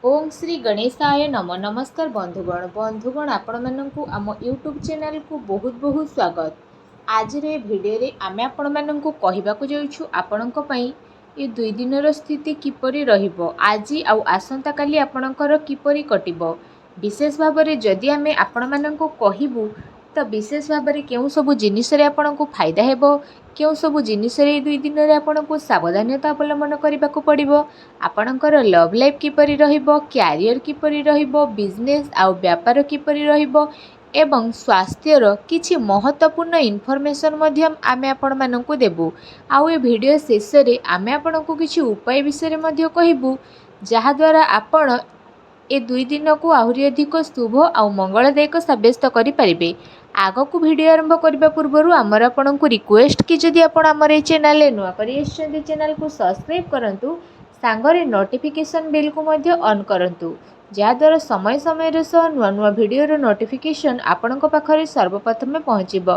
ओम श्री गणेशाय नम नमस्कार बंधुगण आपण मानकु आम यूट्यूब चैनल को बहुत बहुत स्वागत। आज रे भिडियो रे आमे आपण मानकु कहिबाकु जाउछु आपणक पई ए दुई दिनर स्थिति किपरि रहिबो, आज आउ आसंता काली आपणकर किपरि कटिबो। विशेष भाव में जदि आमे आपण मानकु कहिबु तो विशेष भाव में केउ सब जिनिस रे आपणकु फायदा हेबो, केउ सब जिनिस रे दुई दिन रे आपणकु सावधानता अवलंबन करबाकु पड़िबो, आपणकर लव लाइफ किपरि रहिबो, क्यारियर किपरि रहिबो, बिजनेस आउ व्यापार किपरि रहिबो एवं स्वास्थ्यर किछि महत्वपूर्ण इनफॉरमेशन मध्यम आमे आपण मानकु देबु। आउ ए वीडियो शेष रे आमे आपणकु किछि उपाय विषय रे मध्य कहिबु, जहा द्वारा आपण ए दुई दिन को आहुरी अधिक शुभ आउ मंगलदायक सब्यस्त करें। आग को वीडियो आरंभ करने पूर्व आमर आपण को रिक्वेस्ट कि जदि आपण आमर ए चैनल नुआ करी चैनल को सब्सक्राइब करंतु, सांगरे नोटिफिकेशन बेल को मध्य ऑन करंतु, जहाद्वारा समय समय सह नुआ नुआ वीडियो नोटिफिकेशन आपण पाखरे सर्वप्रथमे पहुँचब।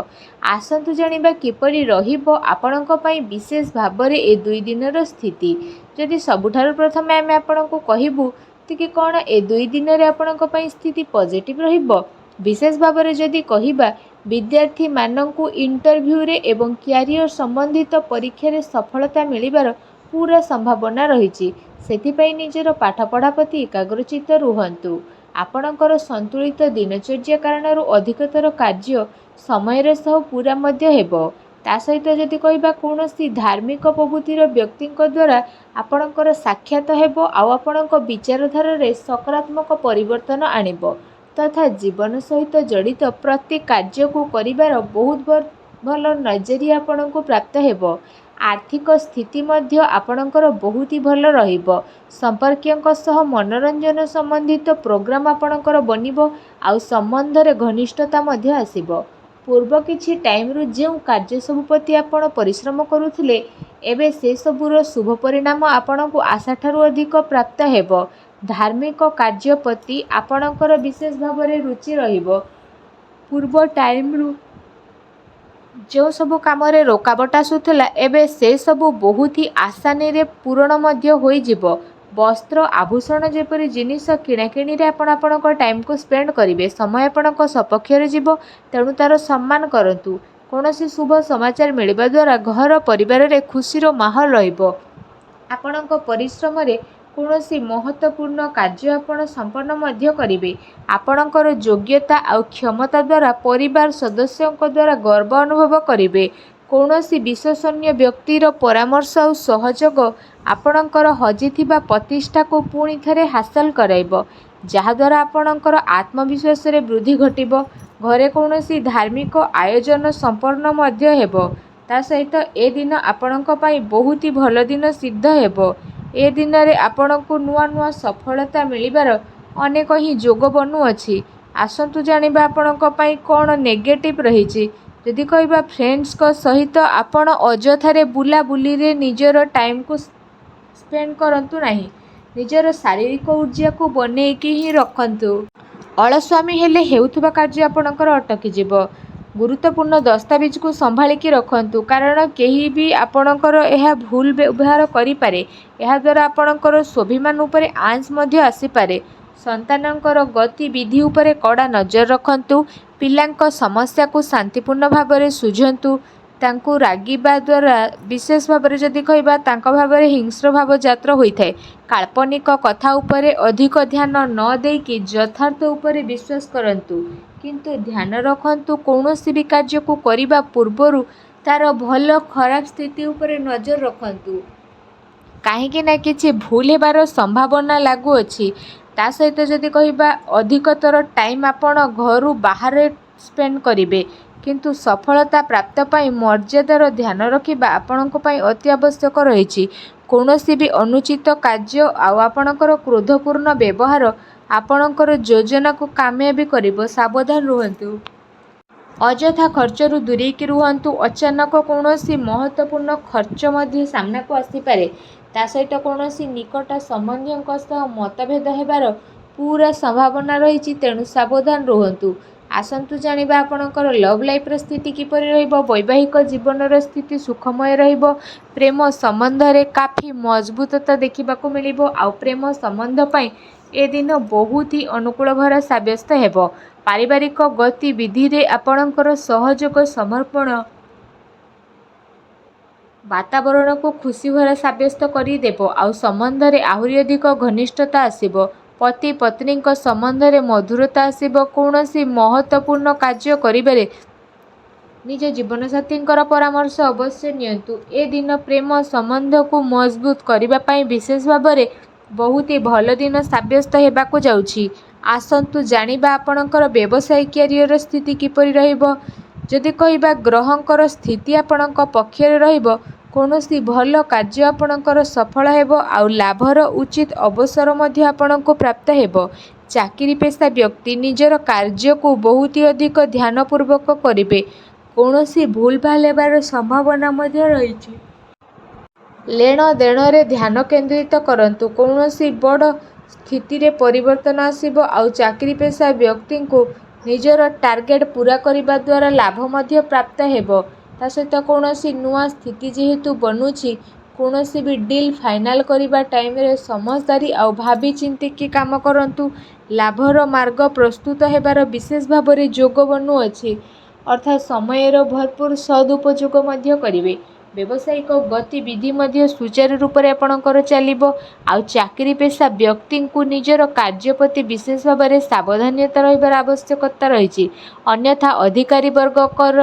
आसतु जानिबा किपरि रहिबो आपणक पई विशेष भाव में ए दुई दिनर स्थिति। जदि सबुठारु प्रथमे आमे आपणको कहिबु कि कौन ए दुई दिन रे आपणक पई स्थिति पॉजिटिव रहिबो। विशेष भाव में जदि कहिबा विद्यार्थी माननकु इंटरव्यू रे एवं क्यारियर संबंधित परीक्षा रे सफलता मिलिबार पूरा संभावना रहिछि। सेथिपई निजर पाठ पढ़ा प्रति एकाग्रचित रुहंतु। आपणकर संतुलित दिनचर्या कारणरू अधिकतर कार्य समय सह पूरा मध्य हेबो। ता सहित जदि कहिबा कौनसी धार्मिक प्रवृत्तिर व्यक्ति द्वारा आपणकर साक्षात हेबो आउ आपणक विचारधारा रे सकारात्मक परिवर्तन आनिबो तथा जीवन सहित जड़ित प्रति कार्य को करिबार बहुत भल नजरिया आपणको प्राप्त हेबो। आर्थिक स्थिति मध्य आपणकर बहुत ही भल रहिबो। संपर्कियंक सह मनोरंजन संबंधित प्रोग्राम आपणकर बनिबो आउ संबंध रे घनिष्ठता मध्य आसीबो। पूर्व किछि टाइम रु जे कार्य सब प्रति आपण परिश्रम करुथिले एबे से सबुर शुभ परिणाम आपणको आशा ठारू अधिक प्राप्त हेबो। धार्मिक कार्य प्रति आपणकर विशेष भाव में रुचि रहिबो। पूर्व टाइम रु जो सब काम रे रोकावट आसुथला एबे से सब बहुत ही आसानी रे पूरण मध्य होई जिवो। वस्त्र आभूषण जेपरी जिनिस किणाकिणी रे आपणक टाइम को स्पेंड करिवे, समय आपणक सपक्ष रे जिवो, तेणु तार सम्मान करंतु। कौनसी शुभ समाचार मिलिबा द्वारा घर परिवार रे खुशीर माहौल रहिबो। आपणक परिश्रम रे कौनसी महत्वपूर्ण कार्य आपण संपन्न मध्य करिवे। आपणकर योग्यता आउ क्षमता द्वारा परिवार सदस्यों द्वारा गर्व अनुभव करिवे। कौनसी विश्वसनीय व्यक्तिर परामर्श और सहयोग आपणकर हजिथिबा प्रतिष्ठा को पुणी थरे हासिल कराइबो, जहाद्वारा आपणकर आत्मविश्वास रे वृद्धि घटिबो। घरे कौनसी धार्मिक आयोजन संपन्न मध्य हेबो। ता सहित ए दिन आपणक पई बहुत ही भल दिन सिद्ध हेबो। ए दिन रे आपणको नुआ नुआ सफलता मिलिबार अनेक ही जोग बनु अछि। आसंतु जानिबा आपणक पई कोन नेगेटिव रहिछि। जदि कहिबा फ्रेंड्स को सहित आपण अजथारे बुला बुली रे निजर टाइम को स्पेंड करंतु नाही। निजर शारीरिक ऊर्जा को बनेइकी ही रखंतु। अलस्वामी हेले हेउथुबा कार्य आपणकर अटकी जिवो। गुरुत्वपूर्ण दस्तावेज को संभालिकी रखंतु, कारण केही भी आपणकर यह भूल व्यवहार करिपारे। यह द्वारा आपणकर स्वाभिमान उपरे आंच मध्य आसीपारे। संतानकर गतिविधि उपरे कड़ा नजर रखंतु। पिलांक समस्या को शांतिपूर्ण भाव में सुझंतु। तांकु रागिबा द्वारा विशेष भाव में जदि कहिबा तांका भाव में हिंस्र भाव जात्र होइथाय। काल्पनिक कथा उपरे अधिक ध्यान न देकी यथार्थ उपरे विश्वास करंतु, किंतु ध्यान रखंतु कौनसी भी कार्य को करिबा पूर्वरु तार भल खराब स्थिति उपरे नजर रखंतु, काहेकि ना किछि भूल हेबार संभावना लागू अछि। ता सहित जदि कहिबा अधिकतर टाइम आपण घरु बाहर स्पेंड करिवे, किंतु सफलता प्राप्त पाई मर्यादार ध्यान रखिबा आपणक पाई अति आवश्यक रहिछि। कौनसी भी अनुचित कार्य आउ आपणकर क्रोधपूर्ण व्यवहार आपणकर योजना को कामयाबी करिबो। सावधान रुहंतु। अजथा खर्चरू दूरेकी रुहंतु। अचानक कौनसी महत्वपूर्ण खर्च मध्य सामना को आसीपारे। ता सहित कौनसी निकट संबंधियों सह मतभेद हेबार पूरा संभावना रहिछि, तेणु सावधान रुहंतु। आसंतु जानिबा आपणकर लव लाइफ र स्थिति किपरि रहिबो। वैवाहिक जीवन स्थिति सुखमय रहिबो। प्रेम संबंध रे काफी मजबूतता देखिबाकू मिलिबो। आउ प्रेम संबंध पई ए दिन बहुत ही अनुकूल भरा साब्यस्त हेब। पारिवारिक गतिविधि आपणकर सहयोग समर्पण वातावरण को खुशी भरा साब्यस्त करदेव। आउ संबंध में आहरी अधिक घनिष्ठता आसब। पति पत्नी संबंध में मधुरता आसब। कौन सी महत्वपूर्ण कार्य करिबारे निज जीवनसाथी परामर्श अवश्य नियंतु। ए दिन प्रेम संबंध को मजबूत करने विशेष भाव में बहुत ही भल दिन साब्यस्त होगाकू जाउछि। आसंतु जानिबा आपणकर व्यवसाय क्यारियर स्थिति किपरि रहिबो। जदि कहिबा ग्रहंकर स्थिति आपणक पक्षरे रहिबो, कौनसी भल कार्य आपणकर सफल हेबो आउ लाभर उचित अवसर मध्य आपणको प्राप्त हेबो। चाकरी पेशा व्यक्ति निजर कार्य को बहुत ही अधिक ध्यानपूर्वक करिवे। कौनसी भूल भाल हेबार संभावना मध्य रहिछि। लेन देन रे ध्यान केंद्रित करंतु। कौनसी बड़ स्थिति रे परिवर्तन आसिबो आउ चाकरी पेशा व्यक्ति को निजर टार्गेट पूरा करने द्वारा लाभ मध्य प्राप्त हेबो। ता सहित कौनसी नुआ स्थिति जेहेतु बनूची, कौनसी भी डील फाइनाल करने टाइम रे समझदारी आउ भाभी चिंती की काम करंतु। लाभर मार्ग प्रस्तुत हेबार विशेष भाव में जोग बनुअछि। अर्थात समयर भरपूर सदुपयोग मध्य करिवे। व्यावसायिक गतिविधि मध्य सुचारू रूप से आपणकर चलिबो। आउ चाकरी पेशा व्यक्ति को निजर कार्य प्रति विशेष भाव में सावधानता रहिबार आवश्यकता रही। अन्यथा अधिकारी वर्गकर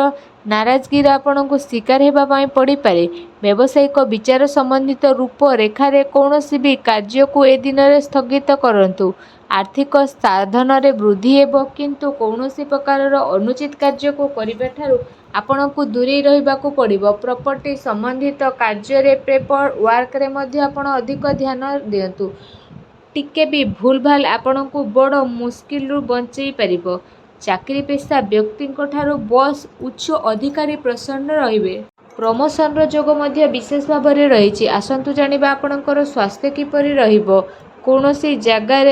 नाराजगी आपण को शिकार होगापाई पड़ पारे। व्यावसायिक विचार संबंधित रूप रेखार कौनसी भी कार्य को ए दिन में स्थगित करंतु। आर्थिक साधन रे वृद्धि हेबो, किंतु कौनसी प्रकार अनुचित कार्य को करने ठारू आपण को दूरे रहिबाकू पड़िबो। प्रॉपर्टी संबंधित कार्य रे पेपर वर्क रे मध्य आपण अधिक ध्यान दियंतु। टिके भी भूल भाल आपण को बड़ मुश्किल रु बंचई परिबो। चाकरी पेशा व्यक्ति ठारू बॉस उच्च अधिकारी प्रसन्न रहिबे। प्रमोशन रो जोग मध्य विशेष भाव में रही। आसंतु जानिबा आपणकर स्वास्थ्य किपरि रहिबो। कौनसी जगार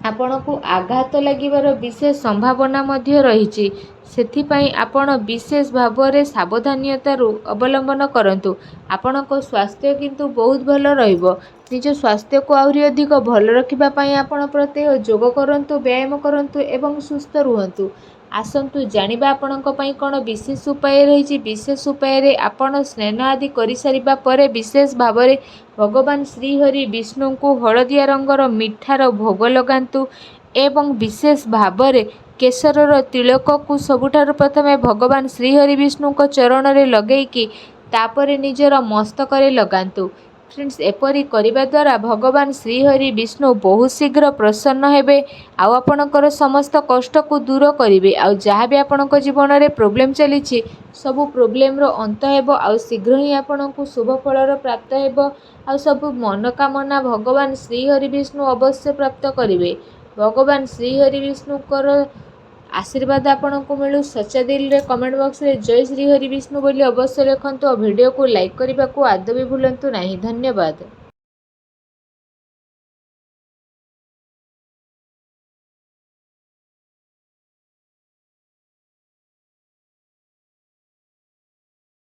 आपण को आघात लागिबार विशेष संभावना मध्य रही। सेथिपाई आपण विशेष भाव में सावधानता अवलंबन करंतु। आपणको स्वास्थ्य किंतु बहुत भल रहिबो। निज स्वास्थ्य को आहरी अधिक भल रखिबा पाई आपण प्रत्येक जोग करंतु, व्यायाम करंतु एवं सुस्थ रुहंतु। आसंतु जानिबा आपणको पाई कोन विशेष उपाय रही। विशेष उपाय रे आपण स्नान आदि करि सारिबा परे विशेष भाव में भगवान श्रीहरि विष्णु को हलदिया रंगर मिठार भोग लगांतु एवं विशेष भाव में केसरर तिलक को सबुठारु प्रथमे भगवान श्रीहरि विष्णु को चरण रे लगेइकी तापरे निजर मस्तक रे लगांतु। फ्रेंड्स, एपरी करिबा द्वारा भगवान श्रीहरि विष्णु बहुत शीघ्र प्रसन्न हेबे। आउ आपणकर समस्त कष्ट को दूर करिवे। आउ जहाँ भी आपणक जीवन रे प्रॉब्लम चलीछि सबु प्रॉब्लम रो अंत हेबो। आउ शीघ्र ही आपणको शुभ फलर प्राप्त हेबो। आउ सबु मनोकामना भगवान श्रीहरि विष्णु अवश्य प्राप्त करिवे। भगवान श्रीहरि विष्णुकर आशीर्वाद आपको मिलू। सच्चा दिल रे कमेंट बॉक्स रे जय श्री हरि विष्णु बोली अवश्य लिखंतु और वीडियो को लाइक करने को आदौ भी भूलंतु नहीं। धन्यवाद।